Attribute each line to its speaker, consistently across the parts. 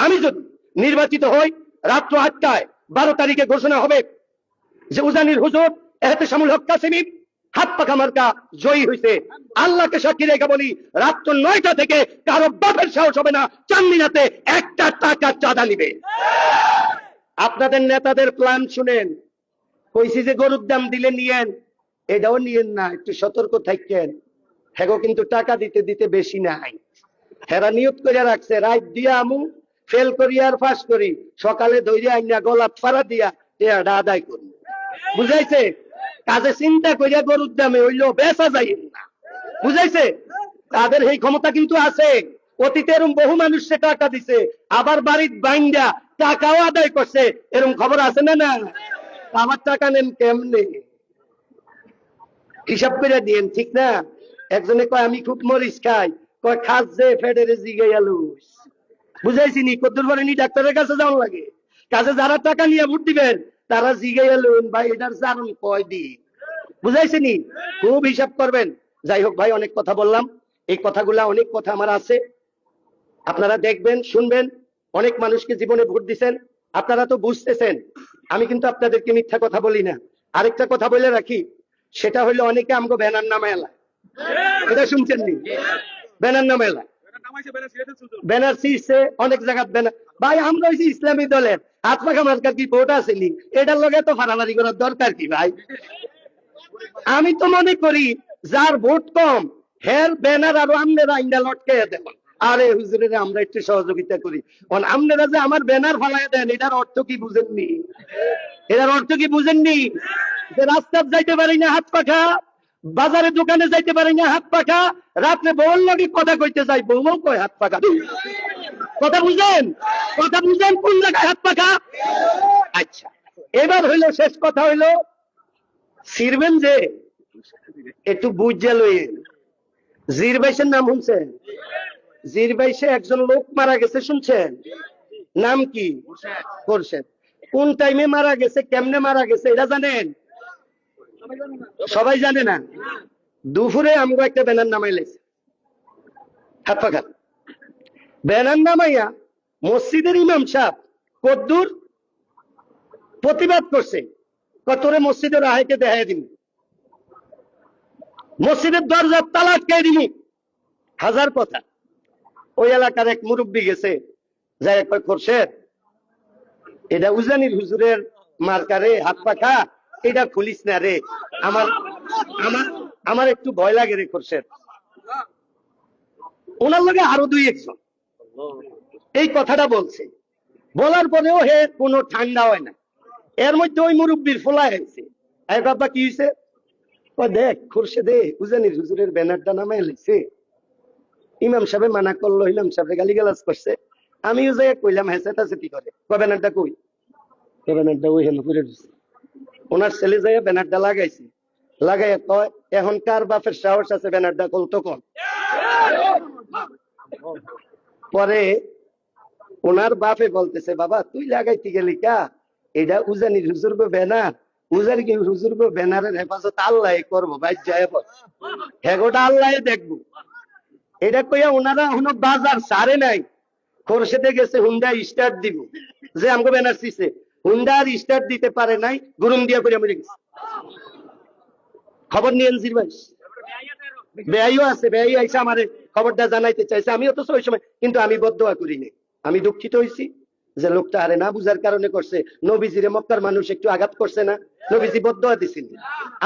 Speaker 1: আমি যদি নির্বাচিত হই, রাত্র 8টায় 12 তারিখে ঘোষণা হবে যে উজানির হুজুর এহতেশামুল হক কাসেমী হাত পাখা মার্কা জয়ী হয়েছে। আল্লাহকে সাক্ষী রেখে বলি, রাত্র 9টা থেকে কারো বাপের সাহস হবে না চান্দিনাতে একটা টাকা চাঁদা নিবে। আপনাদের নেতাদের প্ল্যান শুনেন, কইছি যে গরুর দাম দিলে নিয়েন, এটাও নিয়েন না, একটু সতর্ক থাকেন। হ্যাগো কিন্তু টাকা দিতে দিতে বেশি নাই। হেরা নিয়ত করে রাখছে রাত দিয়া আমু, ফেল করি আর পাস করি, সকালে ধৈর্য আইনা গলা ফাড়া দিয়া টেয়াটা আদায় করি। বুঝাইছে? কাজে চিন্তা করিয়া গরুর দামে হইলেও বেচা যায় না। বুঝাইছে? তাদের এই ক্ষমতা কিন্তু আছে। অতীতে এরম বহু মানুষকে টাকা দিছে, আবার বাড়ির বাইন্দা টাকাও আদায় করছে, এরকম খবর আছে না? না, আমার টাকা নেন কেমনে? হিসাব করে দিয়েন, ঠিক না? একজনে কয় আমি খুব মরিচ খাই, কয় খাস যে ফেডারে জিগাইয়ালু। বুঝাইছি নি? কদ্দুর পরে নি ডাক্তারের কাছে যাওয়ার লাগে। কাজে যারা টাকা নিয়ে ভোট দিবেন তারা জিগাইয়ালুন ভাই এটার জানুন কয় দিন। বুঝাইছি নি? খুব হিসাব করবেন। যাই হোক ভাই, অনেক কথা বললাম, এই কথাগুলা অনেক কথা আমার আছে, আপনারা দেখবেন, শুনবেন। অনেক মানুষকে জীবনে ভোট দিচ্ছেন, আপনারা তো বুঝতেছেন। আমি কিন্তু আপনাদেরকে মিথ্যা কথা বলি না। আরেকটা কথা বলে রাখি, সেটা হলো অনেকে আমাকে ব্যানার নামে এলা, এটা শুনছেন নি? ব্যানার নামে এলা, ব্যানার ছিঁড়ছে অনেক জায়গায় ব্যানার। ভাই আমরা হইছি ইসলামী দলের, হাত পাখা মার্কার কি ভোট আসেনি? এটার লগে তো ফাড়াফাড়ি করার দরকার কি ভাই? আমি তো মনে করি যার ভোট কম হের ব্যানার আরো আমনেরা ইন্ডা লটকে দেন। আরে হুজুরের আমরা একটু সহযোগিতা করি, আপনারা যে আমার ব্যানার ফালাই দেন, এটার অর্থ কি বুঝেননি? এটার অর্থ কি বুঝেননি? যে রাস্তায় যাইতে পারি না হাত পাখা, বাজারে দোকানে যাইতে পারি না হাত পাখা, রাত্রে বউর লাগে কথা কইতে যাই, বউও কয় হাত পাখা। কথা বুঝেন? কথা বুঝেন কোন জায়গায় হাত পাখা? আচ্ছা, এবার হইলো শেষ কথা হইলো, ছিড়বেন যে একটু বুঝে লইয়েন। জিরবাইশের নাম শুনছেন? জিরবাইশে একজন লোক মারা গেছে, শুনছেন? নাম কি? খোরশেদ। কোন টাইমে মারা গেছে, কেমনে মারা গেছে এটা জানেন? সবাই জানে না। দুপুরে আমরা একটা ব্যানার নামাই লাইছি, হাত পাখা ব্যানার নামাইয়া মসজিদের ইমাম সাহেব কদ্দুর প্রতিবাদ করছে, তোরে মসজিদের আহেকে দেখাই দিন, মসজিদের দরজার তালা আটকাই দিনি, হাজার কথা। ওই এলাকার এক মুরব্বী গেছে, যাই কয় খোরশেদ এটা উজানির হুজুরের মার্কারে হাত পাখা, এটা খুলিস না রে, আমার আমার আমার একটু ভয় লাগে রে খোরশেদ। ওনার লগে আরো দুই একজন এই কথাটা বলছে, বলার পরেও হে কোনো ঠান্ডা হয় না। এর মধ্যে ওই মুরব্বীর ফোলা হয়েছে, আরে বাবা কি হয়েছে? দেখ খোরশেদে উজানির হুজুরের ব্যানারটা নামাই লিখছে, ইমাম সাহেব মানা করলো, ইমাম সাহেব গালিগালাজ করছে, আমিও যাই কইলাম হ্যাঁ চেতাচেতি করে, ব্যানারটা কই? ব্যানারটা ওই হেন করে দিচ্ছে। ওনার ছেলে যাইয়া ব্যানারটা লাগাইছে, লাগাইয়া কয় এখন কার বাপের সাহস আছে ব্যানারটা কলতো কল। পরে ওনার বাপে বলতেছে, বাবা তুই লাগাইতে গেলি কা, এটা উজানির হুজুর গো ব্যানার, উজানি হুজুর গো ব্যানারের হেফাজত আল্লাহ করবো, ভাই যায় হেগোটা আল্লাহ দেখবো। এটা কইয়া ওনারা এখনো বাজার সারে নাই, খোরশেদে গেছে হুন্ডা স্টার্ট দিব, যে আমাকে ব্যানার দিছে হুন্ডা আর স্টার্ট দিতে পারে নাই, গুরুম দিয়া করে মরে গেছে। খবর নিয়েন জিরবাই, বেআইও আছে, বেআই আইসা আমারে খবরটা জানাইতে চাইছে, আমিও তো ওই সময়, কিন্তু আমি বদদোয়া করি নাই। আমি দুঃখিত হয়েছি যে লোকটা আরে না বুঝার কারণে করছে, নবীজিরে মক্কার মানুষ একটু আঘাত করছে না, নবীজি বদদোয়া দিছিল,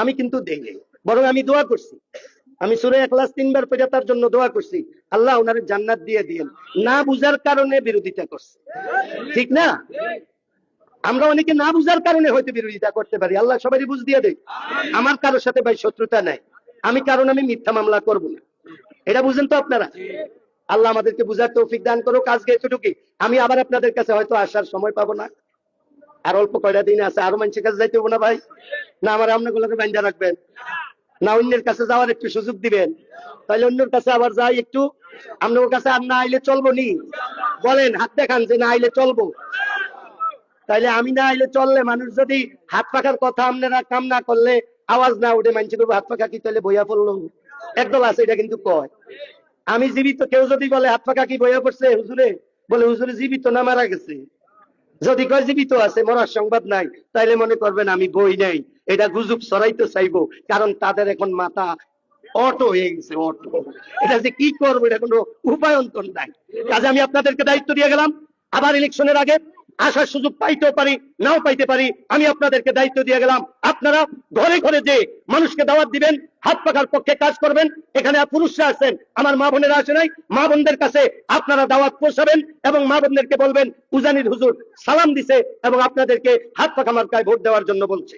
Speaker 1: আমি কিন্তু দেই নাই, বরং আমি দোয়া করছি। আমি সূরা ইখলাস 3 বার পড়ে তার জন্য দোয়া করছি, আল্লাহ ওনারে জান্নাত দিয়ে দিয়েন, না বুঝার কারণে বিরোধিতা করছে, ঠিক না? আমরা অনেকে না বুঝার কারণে হয়তো বিরোধিতা করতে পারি, আল্লাহ সবাই বুঝ দিয়ে দেয়। আমার কারোর সাথে ভাই শত্রুতা নাই, আমি কারণ আমি মিথ্যা মামলা করব না, এটা বুঝেন তো আপনারা? আল্লাহ আমাদেরকে বুঝার তৌফিক দান করুক। আজকে এতটুকুই, আমি আবার আপনাদের কাছে হয়তো আসার সময় পাবো না, আর অল্প কয়টা দিন আছে, আরো মানুষের কাছে যাইতে হবো না ভাই, না আমার আপনাগুলোকে বান্ধা রাখবেন, না অন্যের কাছে যাওয়ার একটু সুযোগ দিবেন, তাহলে অন্যের কাছে আবার যাই একটু, আপনার কাছে আর না আইলে চলবো নি? বলেন, হাত দেখান যে না আইলে চলবো। তাইলে আমি না আইলে চললে, মানুষ যদি হাত পাখার কথা আপনারা কাম না করলে, আওয়াজ না উঠে মানুষ করবো হাত পাখা কি, তাহলে বইয়া পড়লো। একদল আছে এটা কিন্তু কয়, আমি জীবিত, কেউ যদি বলে হাত পাখা কি বইয়া পড়ছে হুজুরে, বলে হুজুর জীবিত না মারা গেছে? যদি কয় জীবিত আছে, মরার সংবাদ নাই, তাইলে মনে করবেন আমি বই নাই, এটা গুজব ছড়াইতে চাইবো, কারণ তাদের এখন মাথা অটো হয়ে গেছে, অটো। এটা যে কি করবো এটা কোনো উপায় অন্তর নাই। কাজে আমি আপনাদেরকে দায়িত্ব দিয়ে গেলাম, আবার ইলেকশনের আগে আসার সুযোগ পাইতেও পারি, নাও পাইতে পারি, আমি আপনাদেরকে দায়িত্ব দিয়ে গেলাম, আপনারা ঘরে ঘরে যে মানুষকে দাওয়াত দিবেন, হাত পাখার পক্ষে কাজ করবেন। এখানে পুরুষরা আছেন, আমার মা বোনেরা আসে নাই, মা বোনদের কাছে আপনারা দাওয়াত পৌঁছাবেন এবং মা বোনদেরকে বলবেন উজানির হুজুর সালাম দিছে এবং আপনাদেরকে হাত পাখা মার্কায় ভোট দেওয়ার জন্য বলছে।